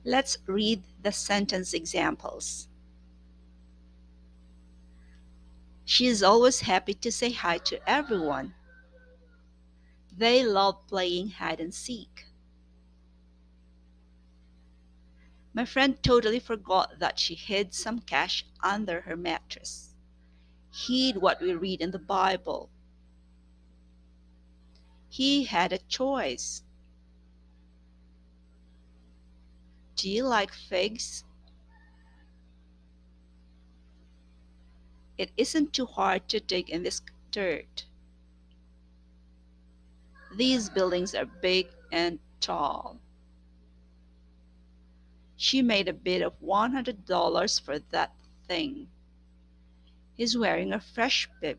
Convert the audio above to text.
Let's read the sentence examples. She is always happy to say hi to everyone. They love playing hide and seek. My friend totally forgot that she hid some cash under her mattress. Heed what we read in the Bible. He had a choice. Do you like figs? It isn't too hard to dig in this dirt. These buildings are big and tall. She made a bid of $100 for that thing. He's wearing a fresh bib.